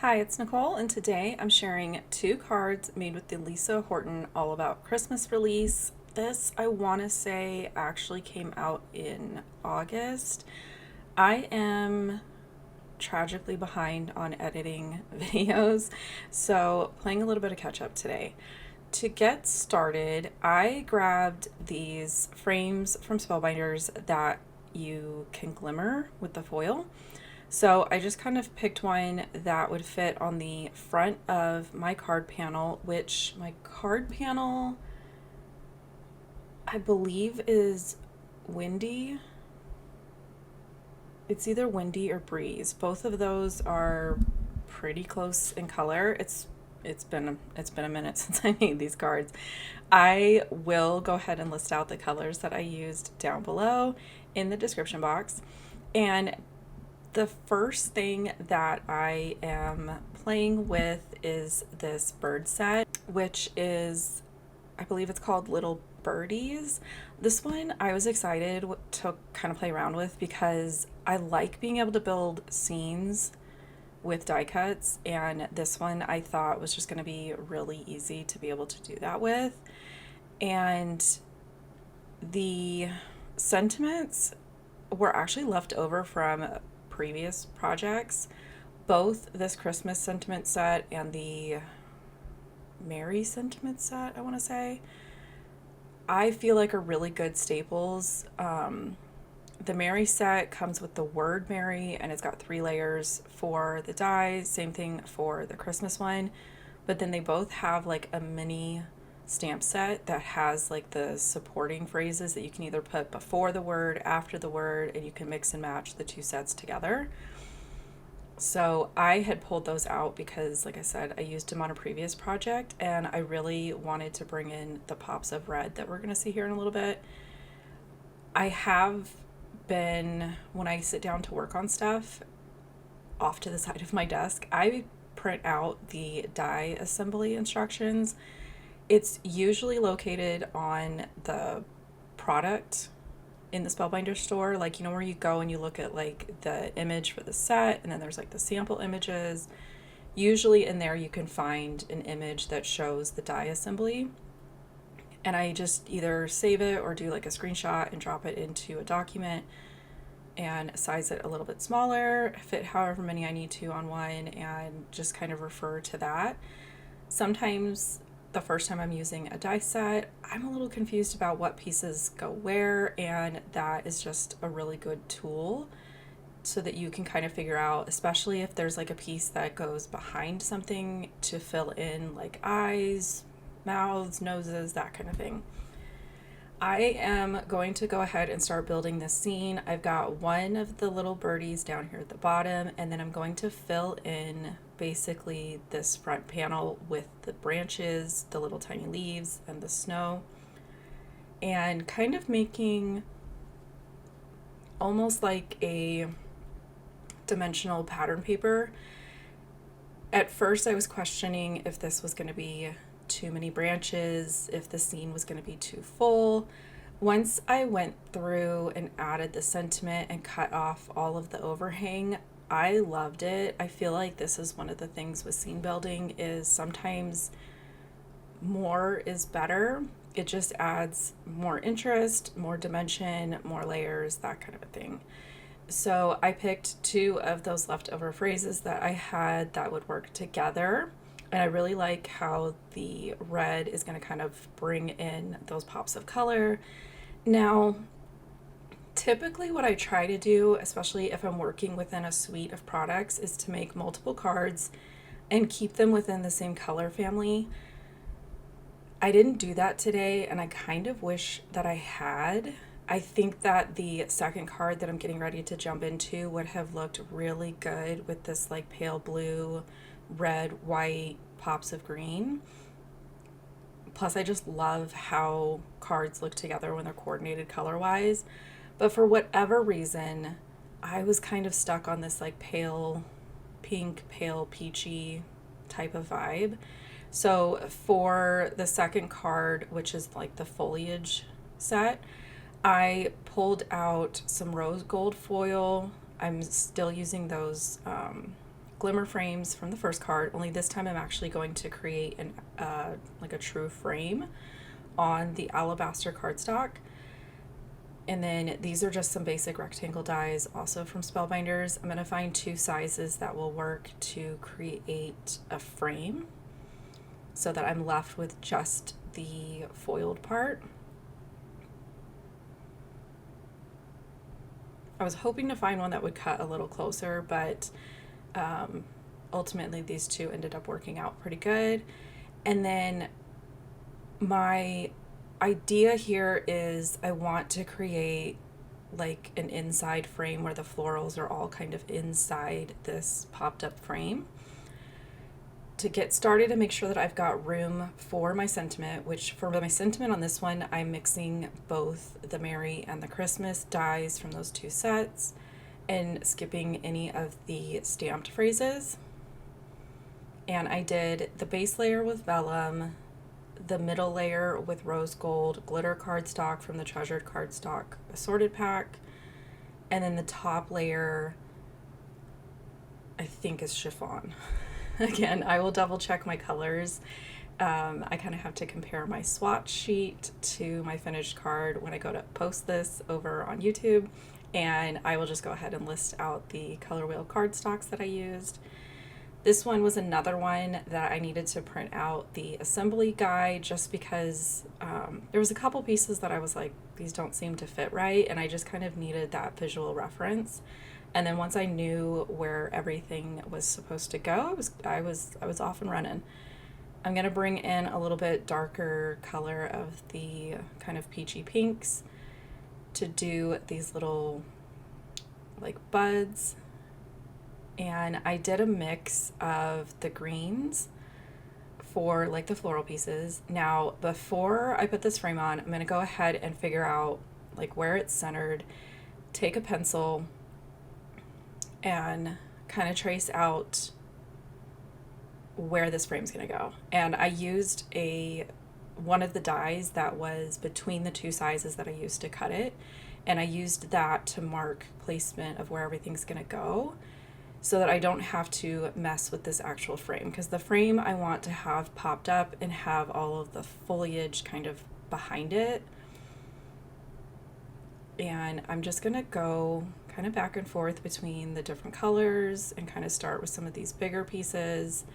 Hi, it's Nicole, and today I'm sharing two cards made with the Lisa Horton All About Christmas release. This, I want to say, actually came out in August. I am tragically behind on editing videos, so playing a little bit of catch up today. To get started, I grabbed these frames from Spellbinders that you can glimmer with the foil. So I just kind of picked one that would fit on the front of my card panel, which my card panel, I believe, is windy. It's either windy or breeze. Both of those are pretty close in color. It's been a minute since I made these cards. I will go ahead and list out the colors that I used down below in the description box. And the first thing that I am playing with is this bird set, which is, I believe it's called Little Birdies. This one I was excited to kind of play around with because I like being able to build scenes with die cuts, and this one I thought was just going to be really easy to be able to do that with. And the sentiments were actually left over from previous projects. Both this Christmas sentiment set and the Merry sentiment set, I want to say, I feel like are really good staples. The Merry set comes with the word Merry, and it's got 3 layers for the dies. Same thing for the Christmas one. But then they both have like a mini stamp set that has like the supporting phrases that you can either put before the word, after the word, and you can mix and match the two sets together. So I had pulled those out because, like I said, I used them on a previous project, and I really wanted to bring in the pops of red that we're going to see here in a little bit. I have been, when I sit down to work on stuff off to the side of my desk, I print out the die assembly instructions. It's usually located on the product in the Spellbinder store, like, you know, where you go and you look at like the image for the set, and then there's like the sample images. Usually in there you can find an image that shows the die assembly, and I just either save it or do like a screenshot and drop it into a document and size it a little bit smaller, fit however many I need to on one, and just kind of refer to that. Sometimes the first time I'm using a die set, I'm a little confused about what pieces go where, and that is just a really good tool so that you can kind of figure out, especially if there's like a piece that goes behind something, to fill in like eyes, mouths, noses, that kind of thing. I am going to go ahead and start building this scene. I've got one of the little birdies down here at the bottom, and then I'm going to fill in basically this front panel with the branches, the little tiny leaves, and the snow, and kind of making almost like a dimensional pattern paper. At first I was questioning if this was going to be too many branches, if the scene was going to be too full. Once I went through and added the sentiment and cut off all of the overhang, I loved it. I feel like this is one of the things with scene building, is sometimes more is better. It just adds more interest, more dimension, more layers, that kind of a thing. So I picked two of those leftover phrases that I had that would work together. And I really like how the red is going to kind of bring in those pops of color. Now, typically what I try to do, especially if I'm working within a suite of products, is to make multiple cards and keep them within the same color family. I didn't do that today, and I kind of wish that I had. I think that the second card that I'm getting ready to jump into would have looked really good with this like pale blue, red, white, pops of green. Plus, I just love how cards look together when they're coordinated color-wise. But for whatever reason, I was kind of stuck on this like pale pink, pale peachy type of vibe. So for the second card, which is like the foliage set, I pulled out some rose gold foil. I'm still using those glimmer frames from the first card, only this time I'm actually going to create an like a true frame on the alabaster cardstock. And then these are just some basic rectangle dies, also from Spellbinders. I'm going to find 2 sizes that will work to create a frame so that I'm left with just the foiled part. I was hoping to find one that would cut a little closer, but ultimately these 2 ended up working out pretty good. And then my idea here is I want to create like an inside frame where the florals are all kind of inside this popped up frame. To get started and make sure that I've got room for my sentiment, which for my sentiment on this one, I'm mixing both the Merry and the Christmas dies from those 2 sets and skipping any of the stamped phrases. And I did the base layer with vellum, the middle layer with rose gold glitter cardstock from the Treasured Cardstock Assorted Pack, and then the top layer I think is chiffon. Again, I will double check my colors. I kind of have to compare my swatch sheet to my finished card when I go to post this over on YouTube, and I will just go ahead and list out the color wheel cardstocks that I used. This one was another one that I needed to print out the assembly guide just because there was a couple pieces that I was like, these don't seem to fit right, and I just kind of needed that visual reference. And then once I knew where everything was supposed to go, I was off and running. I'm gonna bring in a little bit darker color of the kind of peachy pinks to do these little like buds. And I did a mix of the greens for like the floral pieces. Now, before I put this frame on, I'm gonna go ahead and figure out like where it's centered, take a pencil and kind of trace out where this frame's gonna go. And I used one of the dies that was between the 2 sizes that I used to cut it, and I used that to mark placement of where everything's gonna go so that I don't have to mess with this actual frame, because the frame I want to have popped up and have all of the foliage kind of behind it. And I'm just gonna go kind of back and forth between the different colors and kind of start with some of these bigger pieces.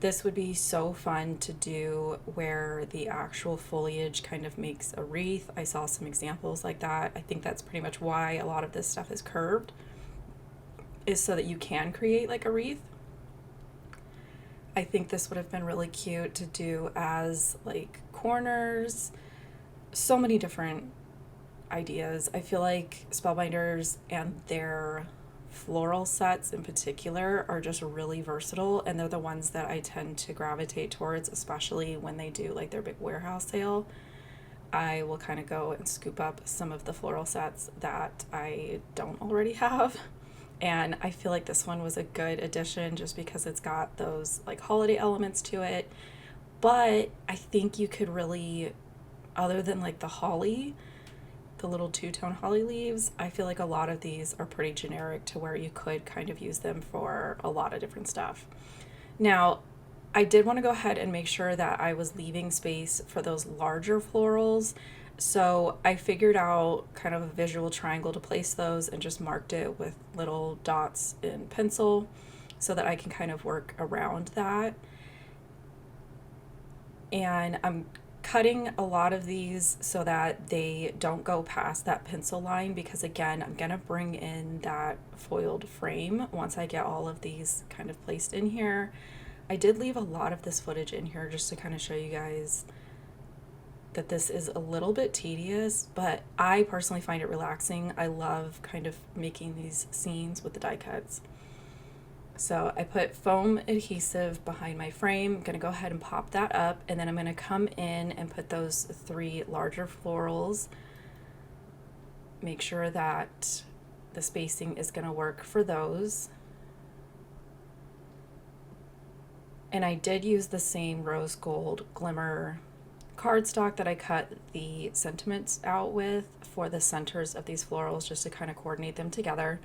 This would be so fun to do where the actual foliage kind of makes a wreath. I saw some examples like that. I think that's pretty much why a lot of this stuff is curved, is so that you can create like a wreath. I think this would have been really cute to do as like corners. So many different ideas. I feel like Spellbinders and their floral sets in particular are just really versatile, and they're the ones that I tend to gravitate towards, especially when they do like their big warehouse sale. I will kind of go and scoop up some of the floral sets that I don't already have. And I feel like this one was a good addition just because it's got those like holiday elements to it. But I think you could really, other than like the holly, the little 2-tone holly leaves, I feel like a lot of these are pretty generic to where you could kind of use them for a lot of different stuff. Now, I did want to go ahead and make sure that I was leaving space for those larger florals. So I figured out kind of a visual triangle to place those and just marked it with little dots in pencil so that I can kind of work around that. And I'm cutting a lot of these so that they don't go past that pencil line, because again, I'm gonna bring in that foiled frame once I get all of these kind of placed in here. I did leave a lot of this footage in here just to kind of show you guys that this is a little bit tedious, but I personally find it relaxing. I love kind of making these scenes with the die cuts. So I put foam adhesive behind my frame. I'm gonna go ahead and pop that up, and then I'm gonna come in and put those 3 larger florals. Make sure that the spacing is gonna work for those. And I did use the same rose gold glimmer cardstock that I cut the sentiments out with for the centers of these florals, just to kind of coordinate them together.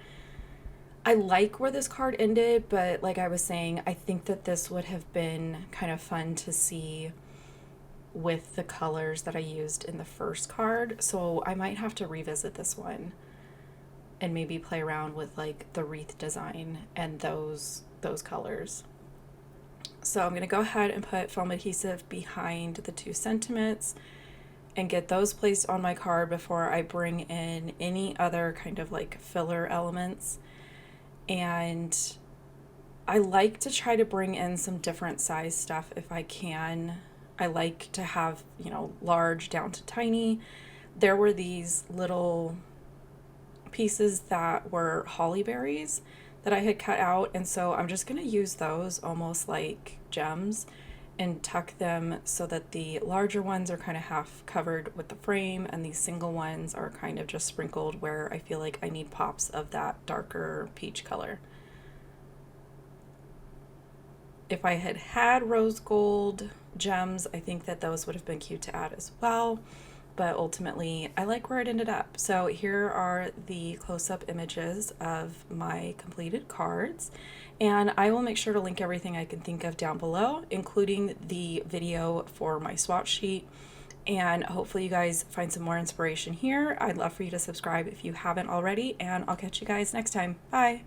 I like where this card ended, but like I was saying, I think that this would have been kind of fun to see with the colors that I used in the first card. So I might have to revisit this one and maybe play around with like the wreath design and those colors. So I'm going to go ahead and put foam adhesive behind the two sentiments and get those placed on my card before I bring in any other kind of like filler elements. And I like to try to bring in some different size stuff if I can. I like to have, you know, large down to tiny. There were these little pieces that were holly berries that I had cut out, and so I'm just going to use those almost like gems and tuck them so that the larger ones are kind of half covered with the frame and these single ones are kind of just sprinkled where I feel like I need pops of that darker peach color. If I had had rose gold gems, I think that those would have been cute to add as well. But ultimately, I like where it ended up. So here are the close-up images of my completed cards. And I will make sure to link everything I can think of down below, including the video for my swatch sheet. And hopefully you guys find some more inspiration here. I'd love for you to subscribe if you haven't already, and I'll catch you guys next time. Bye.